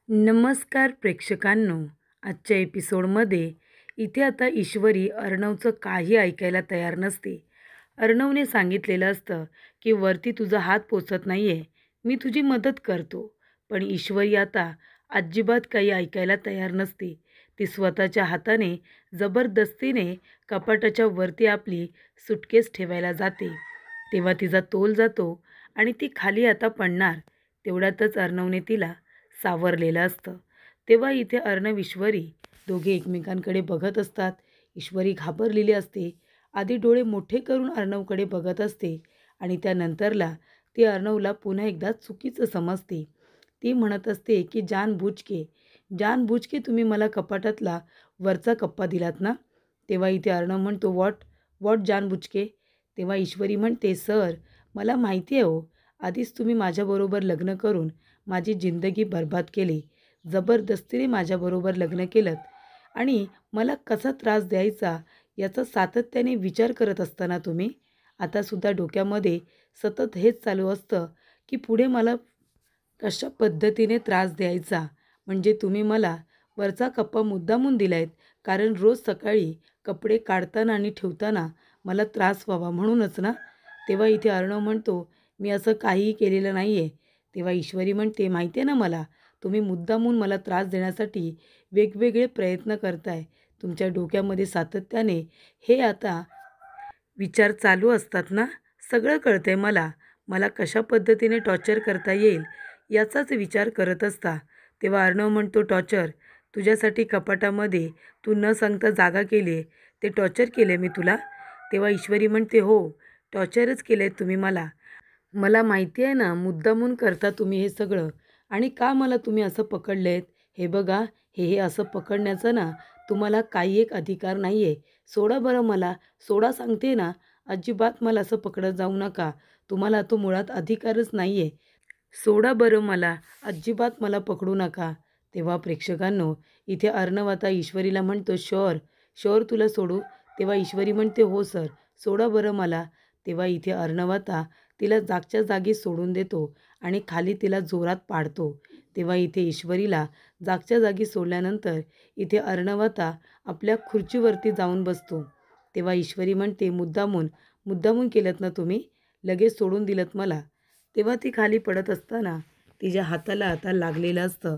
नमस्कार प्रेक्षकांनो. आजच्या एपिसोडमध्ये इथे आता ईश्वरी अर्णवचं काही ऐकायला तयार नसते. अर्णवने सांगितलेलं असतं की वरती तुझा हात पोचत नाही आहे, मी तुझी मदत करतो. पण ईश्वरी आता अजिबात काही ऐकायला तयार नसते. ती स्वतःच्या हाताने जबरदस्तीने कपाटाच्या वरती आपली सुटकेस ठेवायला जाते. तेव्हा तिचा तोल जातो आणि ती खाली आता पडणार. तेवढ्यातच अर्णवने तिला सावरलेलं असतं. तेव्हा इथे अर्णव ईश्वरी दोघे एकमेकांकडे बघत असतात. ईश्वरी घाबरलेली असते. आधी डोळे मोठे करून अर्णवकडे बघत असते आणि त्यानंतरला ती अर्णवला पुन्हा एकदा चुकीचं समजते. ती म्हणत असते की जानबूझ के तुम्ही मला कपाटातला वरचा कप्पा दिलात ना. तेव्हा इथे अर्णव म्हणतो व्हॉट व्हॉट जानबूझ के. तेव्हा ईश्वरी म्हणते सर, मला माहिती आहे हो, आधीच तुम्ही माझ्याबरोबर लग्न करून माझी जिंदगी बर्बाद केली. जबरदस्तीने माझ्याबरोबर लग्न केलं आणि मला कसा त्रास द्यायचा याचा सातत्याने विचार करत असताना तुम्ही आतासुद्धा डोक्यामध्ये सतत हेच चालू असतं की पुढे मला कशा पद्धतीने त्रास द्यायचा. म्हणजे तुम्ही मला वरचा कप्पा मुद्दामून दिला आहेत, कारण रोज सकाळी कपडे काढताना आणि ठेवताना मला त्रास व्हावा म्हणूनच ना. तेव्हा इथे अर्णव म्हणतो मी असं काहीही केलेलं नाही आहे. तेव्हा ईश्वरी म्हणते माहिती आहे ना मला, तुम्ही मुद्दामून मला त्रास देण्यासाठी वेगवेगळे प्रयत्न करताय. तुमच्या डोक्यामध्ये सातत्याने हे आता विचार चालू असतात ना. सगळं कळतंय मला. मला कशा पद्धतीने टॉर्चर करता येईल याचाच विचार करत असता. तेव्हा अर्णव म्हणतो टॉर्चर? तुझ्यासाठी कपाटामध्ये तू न सांगता जागा केली आहे, ते टॉर्चर केलं मी तुला? तेव्हा ईश्वरी म्हणते हो, टॉर्चरच केलं आहे तुम्ही मला. मला माहिती आहे ना मुद्दामून करता तुम्ही हे सगळं. आणि का मला तुम्ही असं पकडलेत? हे बघा, हे असं पकडण्याचा ना तुम्हाला काही एक अधिकार नाही आहे. सोडा बरं मला, सोडा सांगते ना. अजिबात मला असं पकडत जाऊ नका. तुम्हाला तो मुळात अधिकारच नाही आहे. सोडा बरं मला, अजिबात मला पकडू नका. तेव्हा प्रेक्षकांनो, इथे अर्णव आता ईश्वरीला म्हणतो शुअर शुअर तुला सोडू. तेव्हा ईश्वरी म्हणते हो सर, सोडा बरं मला. तेव्हा इथे अर्णव आता तिला जागच्या जागी सोडून देतो आणि खाली तिला जोरात पाडतो. तेव्हा इथे ईश्वरीला जागच्या जागी सोडल्यानंतर इथे अर्णव आता आपल्या खुर्चीवरती जाऊन बसतो. तेव्हा ईश्वरी म्हणते मुद्दामून मुद्दामून केलं ना तुम्ही, लगेच सोडून दिलंत मला. तेव्हा ती खाली पडत असताना तिच्या हाताला आता लागलेलं असतं.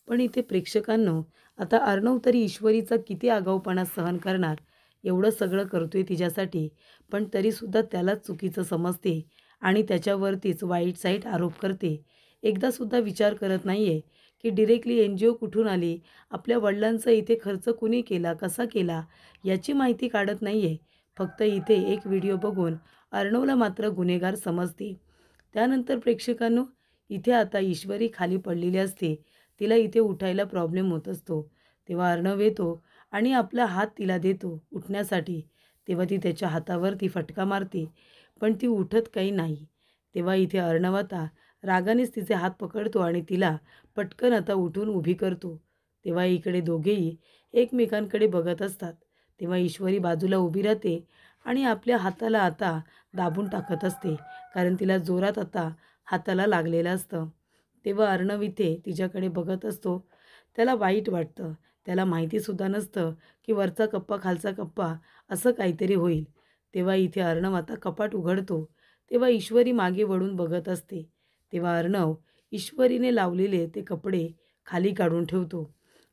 पण इथे प्रेक्षकांनो, आता अर्णव तरी ईश्वरीचा किती आगाऊपणा सहन करणार. एवढं सगळं करतोय तिच्यासाठी, पण तरीसुद्धा त्यालाच चुकीचं समजते आणि त्याच्यावरतीच वाईट साईट आरोप करते. एकदासुद्धा विचार करत नाही आहे की डिरेक्टली NGO कुठून आली, आपल्या वडिलांचा इथे खर्च कुणी केला, कसा केला याची माहिती काढत नाही आहे. फक्त इथे एक व्हिडिओ बघून अर्णवला मात्र गुन्हेगार समजते. त्यानंतर प्रेक्षकांनो, इथे आता ईश्वरी खाली पडलेली असते. तिला इथे उठायला प्रॉब्लेम होत असतो. तेव्हा अर्णव येतो आणि आपला हात तिला देतो उठण्यासाठी. तेव्हा ती त्याच्या हातावरती फटका मारते, पण ती उठत काही नाही. तेव्हा इथे अर्णव आता रागानेच तिचे हात पकडतो आणि तिला पटकन आता उठून उभी करतो. तेव्हा इकडे दोघेही एकमेकांकडे बघत असतात. तेव्हा ईश्वरी बाजूला उभी राहते आणि आपल्या हाताला आता दाबून टाकत असते, कारण तिला जोरात आता हाताला लागलेलं असतं. तेव्हा अर्णव इथे तिच्याकडे बघत असतो. त्याला वाईट वाटतं. त्याला माहितीसुद्धा नसतं की वरचा कप्पा खालचा कप्पा असं काहीतरी होईल. तेव्हा इथे अर्णव आता कपाट उघडतो. तेव्हा ईश्वरी मागे वळून बघत असते. तेव्हा अर्णव ईश्वरीने लावलेले ते कपडे खाली काढून ठेवतो.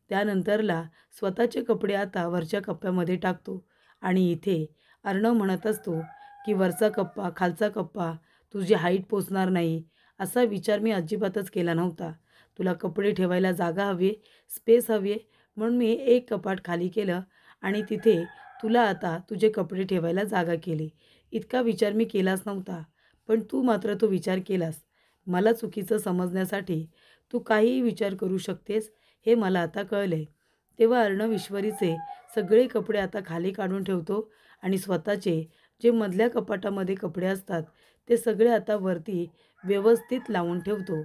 त्यानंतरला स्वतःचे कपडे आता वरच्या कप्प्यामध्ये टाकतो आणि इथे अर्णव म्हणत असतो की वरचा कप्पा खालचा कप्पा तुझी हाईट पोचणार नाही, असा विचार मी अजिबातच केला नव्हता. तुला कपडे ठेवायला जागा हवी, स्पेस हवी आहे, म्हणून मी एक कपाट खाली केलं आणि तिथे तुला आता तुझे कपडे ठेवायला जागा केली. इतका विचार मी केलाच नव्हता, पण तू मात्र तो विचार केलास. मला चुकीचं समजण्यासाठी तू काहीही विचार करू शकतेस, हे मला आता कळलं. तेव्हा अर्णव ईश्वरीचे सगळे कपडे आता खाली काढून ठेवतो आणि स्वतःचे जे मधल्या कपाटामध्ये कपडे असतात ते सगळे आता वरती व्यवस्थित लावून ठेवतो.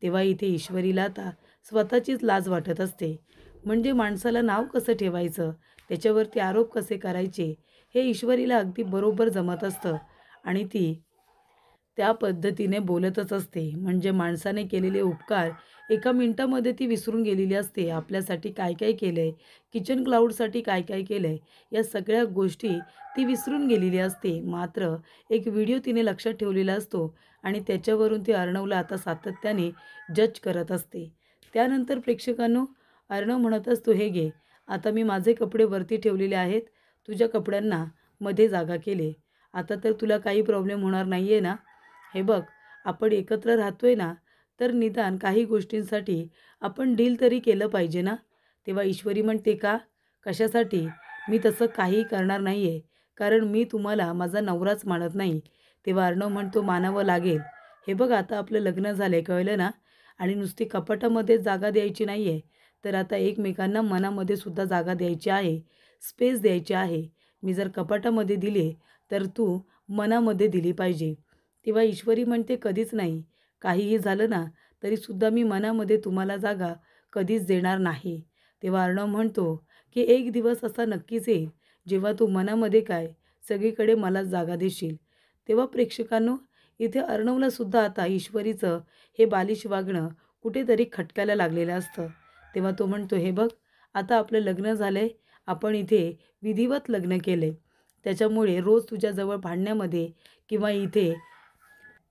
तेव्हा इथे ईश्वरीला आता स्वतःचीच लाज वाटत असते. म्हणजे माणसाला नाव कसं ठेवायचं, त्याच्यावरती आरोप कसे करायचे, हे ईश्वरीला अगदी बरोबर जमत असतं आणि ती त्या पद्धतीने बोलतच असते. म्हणजे माणसाने केलेले उपकार एका मिनिटामध्ये ती विसरून गेलेली असते. आपल्यासाठी काय काय केलं आहे, किचन क्लाउडसाठी काय काय केलं आहे, या सगळ्या गोष्टी ती विसरून गेलेली असते. मात्र एक व्हिडिओ तिने लक्षात ठेवलेला असतो आणि त्याच्यावरून ती अर्णवला आता सातत्याने जज करत असते. त्यानंतर प्रेक्षकांनो, अर्णव म्हणत असतो, "हे घे, आता मी माझे कपडे वरती ठेवलेले आहेत, तुझ्या कपड्यांना मध्ये जागा केले. आता तर तुला काही प्रॉब्लेम होणार नाही आहे ना? हे बघ, आपण एकत्र राहतोय ना, तर निदान काही गोष्टींसाठी आपण डील तरी केलं पाहिजे ना?" तेव्हा ईश्वरी म्हणते, "का? कशासाठी? मी तसं काही करणार नाही आहे, कारण मी तुम्हाला माझा नवराच मानत नाही." तेव्हा अर्णव म्हणतो, "मानावं लागेल. हे बघ, आता आपलं लग्न झालं आहे, कळलं ना? आणि नुसती कपाटामध्ये जागा द्यायची नाही आहे, तर आता एकमेकांना मनामध्ये सुद्धा जागा द्यायची आहे, स्पेस द्यायची आहे. मी जर कपाटामध्ये दिले, तर तू मनामध्ये दिली पाहिजे." तेव्हा ईश्वरी म्हणते, "कधीच नाही. काहीही झालं ना, तरीसुद्धा मी मनामध्ये तुम्हाला जागा कधीच देणार नाही." तेव्हा अर्णव म्हणतो, की "एक दिवस असा नक्कीच येईल, जेव्हा तू मनामध्ये काय, सगळीकडे मलाच जागा देशील." तेव्हा प्रेक्षकांनो, इथे अर्णवलासुद्धा आता ईश्वरीचं हे बालिश वागणं कुठेतरी खटकायला लागलेलं असतं. तेव्हा तो म्हणतो, "हे बघ, आता आपलं लग्न झालं आहे, आपण इथे विधिवत लग्न केलं आहे. त्याच्यामुळे रोज तुझ्याजवळ भांडण्यामध्ये किंवा इथे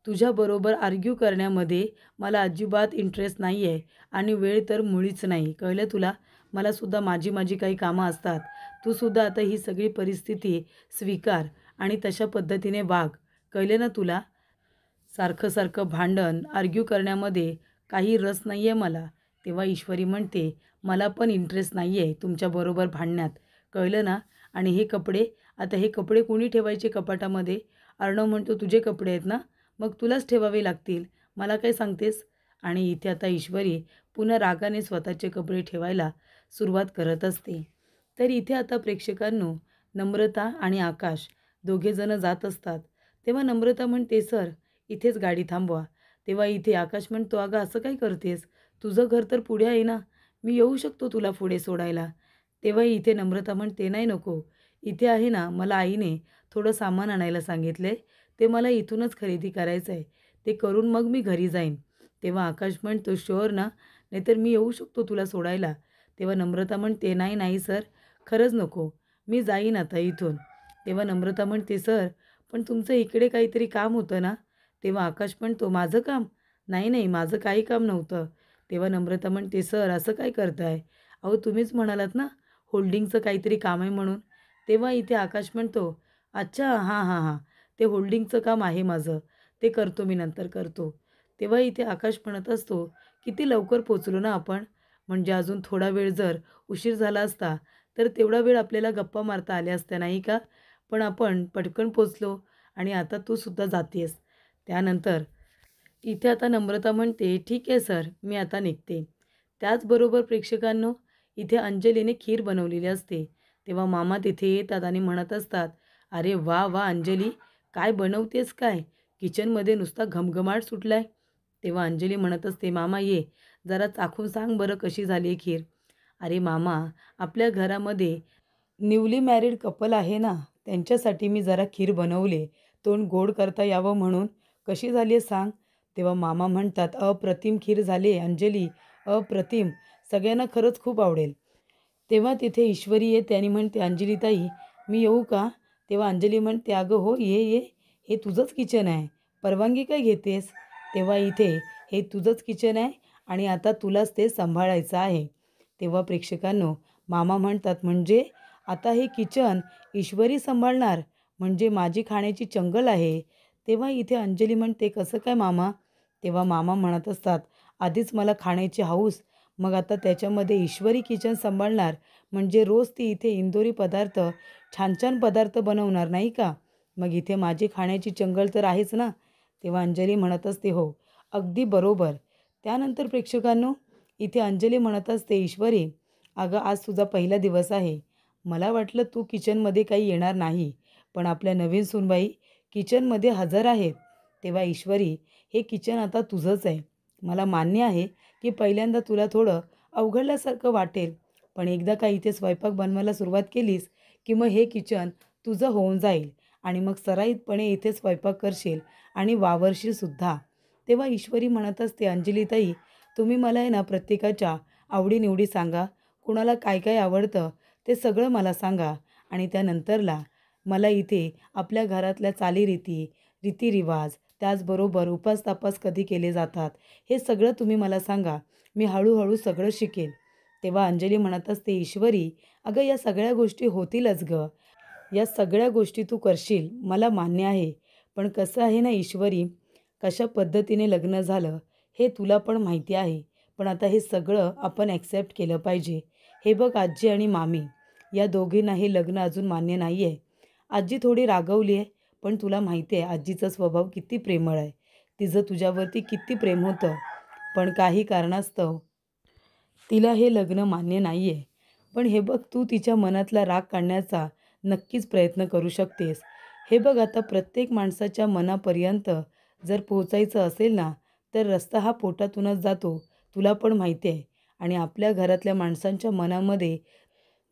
तुझ्याबरोबर आर्ग्यू करण्यामध्ये मला अजिबात इंटरेस्ट नाही आहे आणि वेळ तर मुळीच नाही. कळलं तुला? मलासुद्धा माझी माझी काही कामं असतात. तूसुद्धा आता ही सगळी परिस्थिती स्वीकार आणि तशा पद्धतीने वाग. कळलं ना तुला? सारखं-सारखं भांडण, आर्ग्यू करण्यामध्ये काही रस नाही आहे मला." तेव्हा ईश्वरी म्हणते, "मला पण इंटरेस्ट नाही आहे तुमच्याबरोबर भांडण्यात. कळलं ना? आणि हे कपडे, आता हे कपडे कोणी ठेवायचे कपाटामध्ये?" अर्णव म्हणतो, "तुझे कपडे आहेत ना? मग तुलाच ठेवावे लागतील. मला काय सांगतेस?" आणि इथे आता ईश्वरी पुन्हा रागाने स्वतःचे कपडे ठेवायला सुरुवात करत असते. तर इथे आता प्रेक्षकांनो, नम्रता आणि आकाश दोघेजणं जात असतात. तेव्हा नम्रता म्हणते, "सर, इथेच गाडी थांबवा." तेव्हा इथे आकाश म्हणतो, "अगं असं काय करतेस? तुझं घर तर पुढे आहे ना, मी येऊ शकतो तुला पुढे सोडायला." तेव्हा इथे नम्रता म्हणते, "नाही नको, इथे आहे ना, मला आईने थोडं सामान आणायला सांगितले, ते मला इथूनच खरेदी करायचं आहे, ते करून मग मी घरी जाईन." तेव्हा आकाश म्हणतो, "शुअर ना? नाहीतर मी येऊ शकतो तुला सोडायला." तेव्हा नम्रता म्हणते, "नाही नाही सर, खरंच नको, मी जाईन आता इथून." तेव्हा नम्रता म्हणते, "सर, पण तुमचं इकडे काहीतरी काम होतं ना?" तेव्हा आकाश म्हणतो, "माझं काम? नाही नाही, माझं काही काम नव्हतं." तेव्हा नम्रता म्हणते, "सर, असं काय करताय? अहो तुम्हीच म्हणालात ना, होल्डिंगचं काहीतरी काम आहे म्हणून." तेव्हा इथे आकाश म्हणतो, "अच्छा, हां हां हां, ते होल्डिंगचं काम आहे माझं, ते करतो मी, नंतर करतो." तेव्हा इथे आकाश म्हणत असतो, "किती लवकर पोचलो ना आपण, म्हणजे अजून थोडा वेळ जर उशीर झाला असता, तर तेवढा वेळ आपल्याला गप्पा मारता आल्या असत्या नाही का? पण आपण पटकन पोचलो आणि आता तू सुद्धा जातेस." त्यानंतर इथे आता नम्रता म्हणते, "ठीक आहे सर, मी आता निघते." त्याचबरोबर प्रेक्षकांनो, इथे अंजलीने खीर बनवलेली असते. तेव्हा मामा तिथे येतात आणि म्हणत असतात, "अरे वा वा अंजली, काय बनवतेस काय? किचनमध्ये नुसता घमघमाट सुटलाय." तेव्हा अंजली म्हणत असते, "मामा ये, जरा चाखून सांग बरं कशी झाली आहे खीर." "अरे मामा, आपल्या घरामध्ये न्यूली मॅरीड कपल आहे ना, त्यांच्यासाठी मी जरा खीर बनवली, तोंड गोड करता यावं म्हणून. कशी झाली आहे सांग?" तेव्हा मामा म्हणतात, "अप्रतिम खीर झाली आहे अंजली, अप्रतिम. सगळ्यांना खरंच खूप आवडेल." तेव्हा तिथे ईश्वरी येते आणि म्हणते, "अंजलीताई, मी येऊ का?" तेव्हा अंजली म्हणते, "अगं हो, ये ये, हे तुझंच किचन आहे, परवानगी काय घेतेस?" तेव्हा इथे हे तुझंच किचन आहे आणि आता तुलाच ते सांभाळायचं आहे. तेव्हा प्रेक्षकांनो, मामा म्हणतात, "म्हणजे आता हे किचन ईश्वरी सांभाळणार? म्हणजे माझी खाण्याची चंगल आहे." तेव्हा इथे अंजली म्हणते, "कसं काय मामा?" तेव्हा मामा म्हणत असतात, "आधीच मला खाण्याची हौस, मग आता त्याच्यामध्ये ईश्वरी किचन सांभाळणार, म्हणजे रोज ती इथे इंदोरी पदार्थ, छान छान पदार्थ बनवणार नाही का? मग इथे माझी खाण्याची चंगळ तर आहेच ना." तेव्हा अंजली म्हणत असते, "हो, अगदी बरोबर." त्यानंतर प्रेक्षकांनो, इथे अंजली म्हणत असते, "ईश्वरी, अगं आज तुझा पहिला दिवस आहे. मला वाटलं तू किचनमध्ये काही येणार नाही, पण आपल्या नवीन सूनबाई किचनमध्ये हजर आहेत." तेव्हा ईश्वरी, हे किचन आता तुझंच आहे. मला मान्य आहे की पहिल्यांदा तुला थोडं अवघडल्यासारखं वाटेल, पण एकदा का इथे स्वयंपाक बनवायला सुरुवात केलीस की मग हे किचन तुझं होऊन जाईल आणि मग सराईतपणे इथे स्वयंपाक करशील आणि वावरशील सुद्धा. तेव्हा ईश्वरी म्हणत असते, "अंजलीताई, तुम्ही मला आहे ना प्रत्येकाच्या आवडीनिवडी सांगा, कुणाला काय काय आवडतं ते सगळं मला सांगा आणि त्यानंतरला मला इथे आपल्या घरातल्या चालीरीती, रीतिरिवाज, त्याचबरोबर उपास-तापास कधी केले जातात, हे सगळं तुम्ही मला सांगा. मी हळू सगळं शिकेन. तेव्हा अंजली म्हणत असते, ईश्वरी, अगं या सगळ्या गोष्टी होतीलच गं. या सगळ्या गोष्टी तू करशील मला मान्य आहे. पण कसं आहे ना ईश्वरी, कशा पद्धतीने लग्न झालं हे तुला पण माहिती आहे. पण आता हे सगळं आपण ॲक्सेप्ट केलं पाहिजे. हे बघ आजी आणि मामी या दोघींना हे लग्न अजून मान्य नाही आहे. आजी थोडी रागावली आहे, पण तुला माहिती आहे आजीचा स्वभाव किती प्रेमळ आहे. तिचं तुझ्यावरती किती प्रेम होतं. पण काही कारणास्तव तिला हे लग्न मान्य नाही आहे. पण हे बघ तू तिच्या मनातला राग काढण्याचा नक्कीच प्रयत्न करू शकतेस. हे बघ आता प्रत्येक माणसाच्या मनापर्यंत जर पोहोचायचं असेल ना, तर रस्ता हा पोटातूनच जातो. तुला पण माहिती आहे. आणि आपल्या घरातल्या माणसांच्या मनामध्ये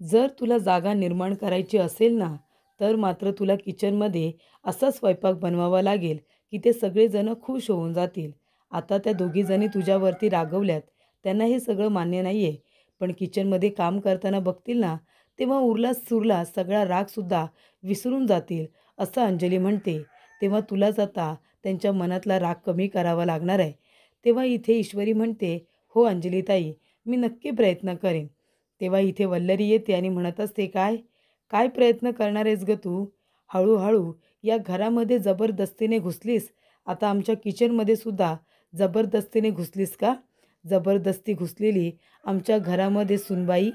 जर तुला जागा निर्माण करायची असेल ना, तर मात्र तुला किचनमध्ये असा स्वयंपाक बनवावा लागेल, की ते सगळेजणं खुश होऊन जातील. आता त्या दोघीजणी तुझ्यावरती रागवल्यात. त्यांना हे सगळं मान्य नाही आहे. पण किचनमध्ये काम करताना बघतील ना, तेव्हा उरला सुरला सगळा रागसुद्धा विसरून जातील, असं अंजली म्हणते. तेव्हा तुलाच आता त्यांच्या मनातला राग कमी करावा लागणार आहे. तेव्हा इथे ईश्वरी म्हणते, "हो अंजलीताई, मी नक्की प्रयत्न करेन." तेव्हा इथे वल्लरी येते आणि म्हणत असते, "काय? काय प्रयत्न करणार आहेस गं तू? हळू या घरामध्ये जबरदस्तीने घुसलीस. आता आमच्या किचनमध्ये सुद्धा जबरदस्तीने घुसलीस का? जबरदस्ती घुसलेली आमच्या घरामध्ये सूनबाई."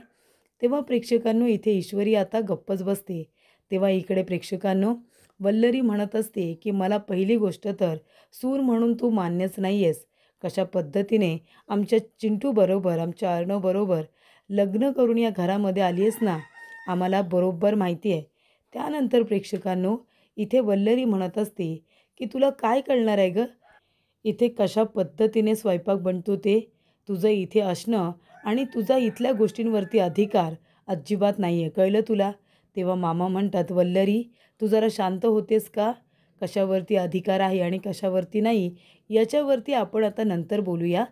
तेव्हा प्रेक्षकांनो इथे ईश्वरी आता गप्पच बसते. तेव्हा इकडे प्रेक्षकांनो वल्लरी म्हणत असते, की "मला पहिली गोष्ट तर सून म्हणून तू मान्यच नाही आहेस. कशा पद्धतीने आमच्या चिंटूबरोबर, आमच्या अर्णवबरोबर लग्न करून या घरामध्ये आली आहेस ना, आम्हाला बरोबर माहिती आहे." त्यानंतर प्रेक्षकांनो इथे वल्लरी म्हणत असते, की "तुला काय कळणार आहे गं? इथे कशा पद्धतीने स्वयंपाक बनतो ते? तुझं इथे असणं आणि तुझा इथल्या गोष्टींवरती अधिकार अजिबात नाही आहे. कळलं तुला?" तेव्हा मामा म्हणतात, "वल्लरी, तू जरा शांत होतेस का? कशावरती अधिकार आहे आणि कशावरती नाही, याच्यावरती आपण आता नंतर बोलूया.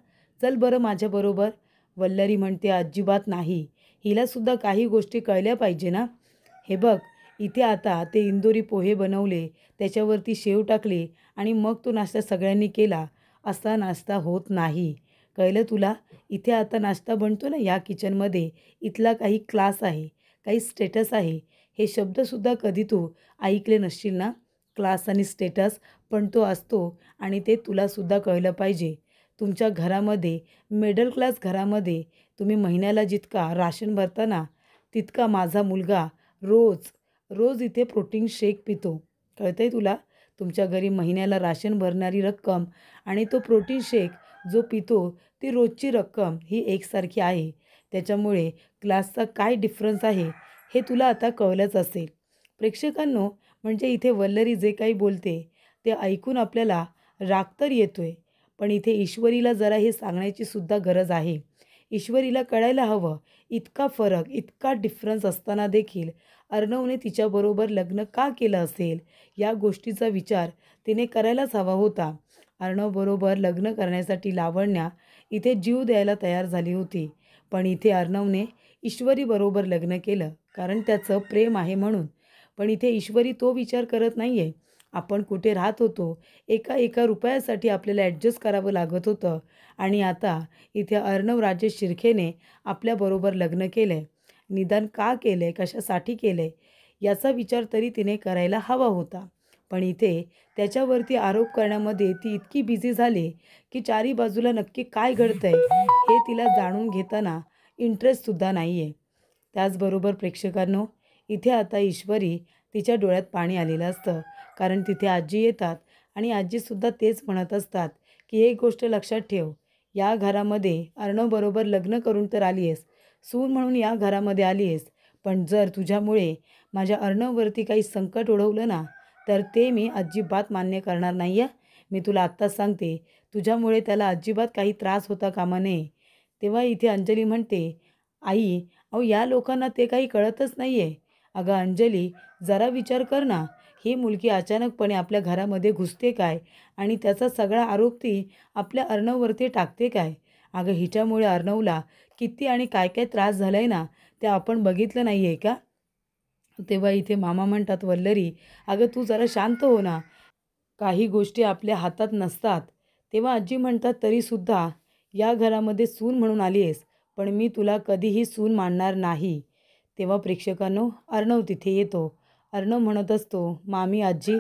चल बरं माझ्याबरोबर." वल्लरी म्हणते, "अजिबात नाही. हिलासुद्धा काही गोष्टी कळल्या पाहिजे ना. हे बघ, इथे आता ते इंदोरी पोहे बनवले, त्याच्यावरती शेव टाकले आणि मग तो नाश्ता सगळ्यांनी केला. असा नाश्ता होत नाही. कळलं तुला? इथे आता नाश्ता बनतो ना या किचनमध्ये, इथला काही क्लास आहे, काही स्टेटस आहे. हे शब्दसुद्धा कधी तू ऐकले नसशील ना? क्लास आणि स्टेटस पण तो असतो आणि ते तुलासुद्धा कळलं पाहिजे. तुमच्या घरामध्ये, मिडल क्लास घरामध्ये तुम्ही महिन्याला जितका राशन भरता ना, तितका माझा मुलगा रोज रोज इथे प्रोटीन शेक पितो. कळतंय तुला? तुमच्या घरी महिन्याला राशन भरणारी रक्कम आणि तो प्रोटीन शेक जो पितो, ती रोजची रक्कम ही एकसारखी आहे. त्याच्यामुळे क्लासचा काय डिफरन्स आहे, हे तुला आता कळलंच असेल. प्रेक्षकांनो, म्हणजे इथे वल्लरी जे काही बोलते, ते ऐकून आपल्याला राग तर येतोय, पण इथे ईश्वरीला जरा हे सांगण्याची सुद्धा गरज आहे. ईश्वरीला कळायला हवं, इतका फरक, इतका डिफरन्स असताना देखील अर्णवने तिच्याबरोबर लग्न का केलं असेल, या गोष्टीचा विचार तिने करायलाच हवा होता. अर्णवबरोबर लग्न करण्यासाठी लावण्या इथे जीव द्यायला तयार झाली होती. पण इथे अर्णवने ईश्वरीबरोबर लग्न केलं, कारण त्याचं प्रेम आहे म्हणून. पण इथे ईश्वरी तो विचार करत नाही आहे. आपण कुठे राहत होतो, एका रुपयासाठी आपल्याला ॲडजस्ट करावं लागत होतं आणि आता इथे अर्णव राजेश शिर्केने आपल्याबरोबर लग्न केलं आहे. निदान का केलं आहे, कशासाठी केलं आहे, याचा विचार तरी तिने करायला हवा होता. पण इथे त्याच्यावरती आरोप करण्यामध्ये ती इतकी बिझी झाली, की चारी बाजूला नक्की काय घडतं आहे, हे तिला जाणून घेताना इंटरेस्टसुद्धा नाही आहे. त्याचबरोबर प्रेक्षकांनो, इथे आता ईश्वरी तिच्या डोळ्यात पाणी आलेलं असतं. कारण तिथे आजी येतात आणि आजीसुद्धा तेच म्हणत असतात, की एक गोष्ट लक्षात ठेव, या घरामध्ये अर्णवबरोबर लग्न करून तर आली आहेस, सून म्हणून या घरामध्ये आली आहेस. पण जर तुझ्यामुळे माझ्या अर्णववरती काही संकट ओढवलं ना, तर ते मी अजिबात मान्य करणार नाही आहे. मी तुला आत्ताच सांगते, तुझ्यामुळे त्याला अजिबात काही त्रास होता कामा नये. तेव्हा इथे अंजली म्हणते, "आई, अहो या लोकांना ते काही कळतच नाही आहे." "अगं अंजली, जरा विचार कर ना, ही मुलगी अचानकपणे आपल्या घरामध्ये घुसते काय आणि त्याचा सगळा आरोप ती आपल्या अर्णववरती टाकते काय? अगं हिच्यामुळे अर्णवला किती आणि काय काय त्रास झाला आहे ना, ते आपण बघितलं नाही आहे का? तेव्हा इथे मामा म्हणतात, वल्लरी अगं तू जरा शांत हो ना. काही गोष्टी आपल्या हातात नसतात. तेव्हा आजी म्हणतात, तरीसुद्धा या घरामध्ये सून म्हणून आली आहेस, पण मी तुला कधीही सून मानणार नाही. तेव्हा प्रेक्षकांनो, अर्णव तिथे येतो. अर्णव म्हणत असतो, मामी आजी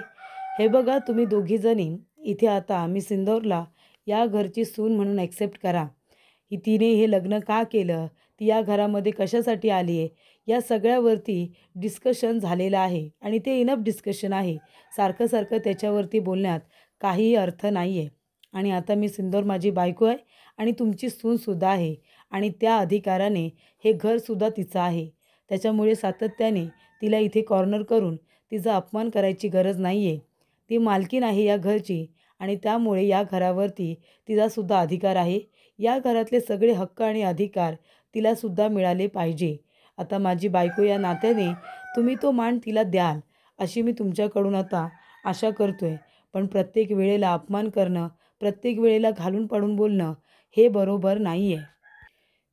हे बघा तुम्ही दोघीजणी इथे आता मी सिंदूरला या घरची सून म्हणून ॲक्सेप्ट करा. तिने हे लग्न का केलं, ती या घरामध्ये कशासाठी आली आहे, या सगळ्यावरती डिस्कशन झालेलं आहे आणि ते इनफ डिस्कशन आहे. सारखं सारखं त्याच्यावरती बोलण्यात काहीही अर्थ नाही आहे. आणि आता मी सिंदूर माझी बायको आहे आणि तुमची सूनसुद्धा आहे आणि त्या अधिकाराने हे घरसुद्धा तिचं आहे. त्याच्यामुळे सातत्याने तिला इथे कॉर्नर करून तिचा अपमान करायची गरज नाही आहे. ती मालकीण आहे या घरची आणि त्यामुळे या घरावरती तिचासुद्धा अधिकार आहे. या घरातले सगळे हक्क आणि अधिकार तिलासुद्धा मिळाले पाहिजे. आता माझी बायको या नात्याने तुम्ही तो मान तिला द्याल अशी मी तुमच्याकडून आता आशा करतो आहे. पण प्रत्येक वेळेला अपमान करणं, प्रत्येक वेळेला घालून पाडून बोलणं हे बरोबर नाही आहे.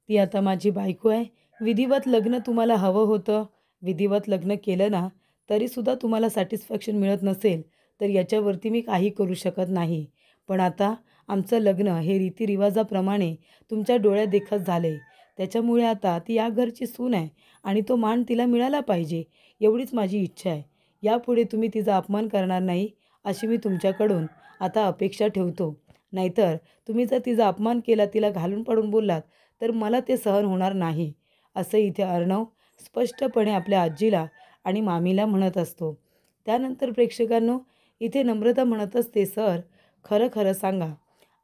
ती आता माझी बायको आहे. विधिवत लग्न तुम्हाला हवं होतं. विधिवत लग्न केलं ना, तरीसुद्धा तुम्हाला सॅटिस्फॅक्शन मिळत नसेल, तर याच्यावरती मी काही करू शकत नाही. पण आता आमचं लग्न हे रीतिरिवाजाप्रमाणे तुमच्या डोळ्यात देखत झालं आहे. त्याच्यामुळे आता ती या घरची सून आहे आणि तो मान तिला मिळाला पाहिजे, एवढीच माझी इच्छा आहे. यापुढे तुम्ही तिचा अपमान करणार नाही, अशी मी तुमच्याकडून आता अपेक्षा ठेवतो. नाहीतर तुम्ही जर तिचा अपमान केला, तिला घालून पाडून बोललात, तर मला ते सहन होणार नाही. असं इथे अर्णव स्पष्टपणे आपल्या आजीला आणि मामीला म्हणत असतो. त्यानंतर प्रेक्षकांनो, इथे नम्रता म्हणत असते, सर खरं खरं सांगा,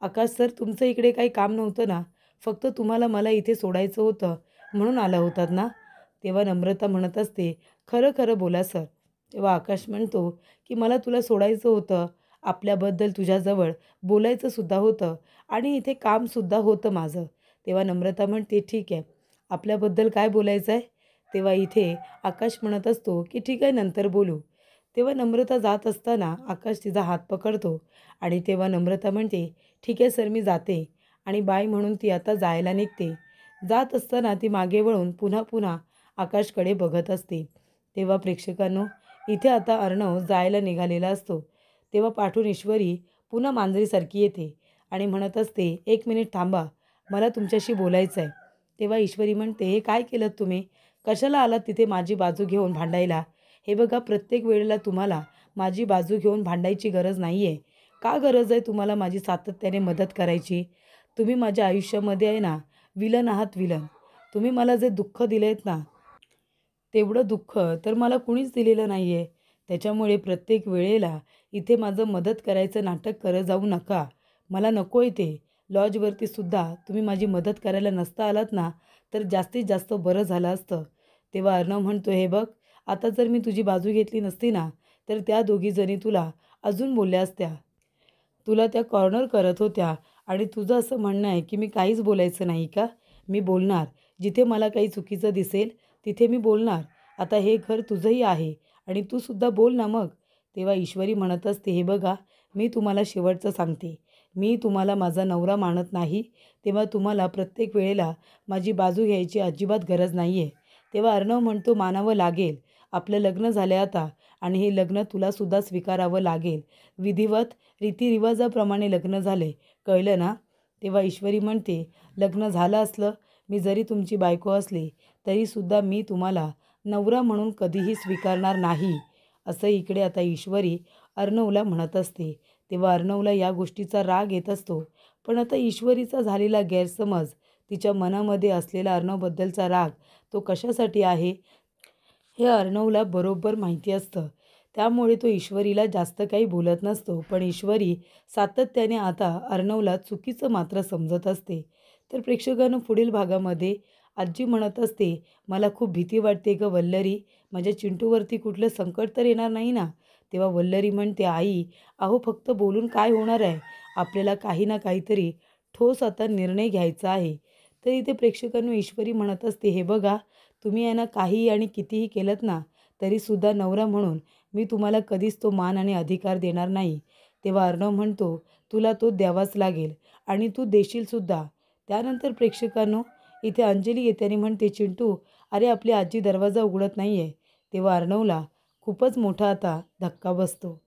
आकाश सर तुमचं इकडे काही काम नव्हतं ना, फक्त तुम्हाला मला इथे सोडायचं होतं म्हणून आला होतात ना? तेव्हा नम्रता म्हणत असते, खरं खरं बोला सर. तेव्हा आकाश म्हणतो की मला तुला सोडायचं होतं, आपल्याबद्दल तुझ्याजवळ बोलायचंसुद्धा होतं आणि इथे कामसुद्धा होतं माझं. तेव्हा नम्रता म्हणते, ठीक आहे, आपल्याबद्दल काय बोलायचं आहे? तेव्हा इथे आकाश म्हणत असतो की ठीक आहे, नंतर बोलू. तेव्हा नम्रता जात असताना आकाश तिचा हात पकडतो आणि तेव्हा नम्रता म्हणते, ठीक आहे सर, मी जाते आणि बाय म्हणून ती आता जायला निघते. जात असताना ती मागे वळून पुन्हा पुन्हा आकाशकडे बघत असते. तेव्हा प्रेक्षकांनो, इथे आता अर्णव जायला निघालेला असतो. तेव्हा पाठून ईश्वरी पुन्हा मांजरीसारखी येते आणि म्हणत असते, एक मिनिट थांबा, मला तुमच्याशी बोलायचं आहे. तेव्हा ईश्वरी म्हणते, हे काय केलं तुम्ही? कशाला आलात तिथे माझी बाजू घेऊन भांडायला? हे बघा, प्रत्येक वेळेला तुम्हाला माझी बाजू घेऊन भांडायची गरज नाही आहे. का गरज आहे तुम्हाला माझी सातत्याने मदत करायची? तुम्ही माझ्या आयुष्यामध्ये आहे ना, विलन आहात, विलन. तुम्ही मला जे दुःख दिले आहेत ना, तेवढं दुःख तर मला कुणीच दिलेलं नाही आहे. त्याच्यामुळे प्रत्येक वेळेला इथे माझं मदत करायचं नाटक करत जाऊ नका. मला नको आहे ते. लॉजवरती सुद्धा तुम्ही माझी मदत करायला नसता आलात ना, तर जास्तीत जास्त बरं झालं असतं. तेव्हा अर्णव म्हणतो, हे बघ, आता जर मी तुझी बाजू घेतली नसती ना, तर त्या दोघीजणी तुला अजून बोलल्या असत्या. तुला त्या कॉर्नर करत होत्या आणि तुझं असं म्हणणं आहे की मी काहीच बोलायचं नाही का? मी बोलणार. जिथे मला काही चुकीचं दिसेल तिथे मी बोलणार. आता हे घर तुझंही आहे आणि तू सुद्धा बोल ना मग. तेव्हा ईश्वरी म्हणत असते, हे बघा, मी तुम्हाला शेवटचं सांगते. मी तुम्हाला माझा नवरा मानत नाही, तेव्हा तुम्हाला प्रत्येक वेळेला माझी बाजू घ्यायची अजिबात गरज नाही आहे. तेव्हा अर्णव म्हणतो, मानावं लागेल. आपलं लग्न झालं आता आणि हे लग्न तुलासुद्धा स्वीकारावं लागेल. विधिवत रीतिरिवाजाप्रमाणे लग्न झाले, कळलं ना? तेव्हा ईश्वरी म्हणते, लग्न झालं असलं, मी जरी तुमची बायको असली, तरीसुद्धा मी तुम्हाला नवरा म्हणून कधीही स्वीकारणार नाही. असं इकडे आता ईश्वरी अर्णवला म्हणत असते. तेव्हा अर्णवला या गोष्टीचा राग येत असतो. पण आता ईश्वरीचा झालेला गैरसमज, तिच्या मनामध्ये असलेला अर्णवबद्दलचा राग, तो कशासाठी आहे हे अर्णवला बरोबर माहिती असतं. त्यामुळे तो ईश्वरीला जास्त काही बोलत नसतो. पण ईश्वरी सातत्याने आता अर्णवला चुकीचं मात्र समजत असते. तर प्रेक्षकांनो, पुढील भागामध्ये आजी म्हणत असते, मला खूप भीती वाटते गं वल्लरी, माझ्या चिंटूवरती कुठलं संकट तर येणार नाही ना? तेव्हा वल्लरी म्हणते, आई अहो, फक्त बोलून काय होणार आहे? आपल्याला काही ना काहीतरी ठोस आता निर्णय घ्यायचा आहे. तर इथे प्रेक्षकांनो, ईश्वरी म्हणत असते, हे बघा, तुम्ही आहे ना काहीही आणि कितीही केलंत ना, तरीसुद्धा नवरा म्हणून मी तुम्हाला कधीच तो मान आणि अधिकार देणार नाही. तेव्हा अर्णव म्हणतो, तुला तो द्यावाच लागेल आणि तू देशीलसुद्धा. त्यानंतर प्रेक्षकांनो इथे अंजली येते आणि म्हणते, चिंटू अरे आपली आजी दरवाजा उघडत नाही आहे. तेव्हा अर्णवला खूपच मोठा आता धक्का बसतो.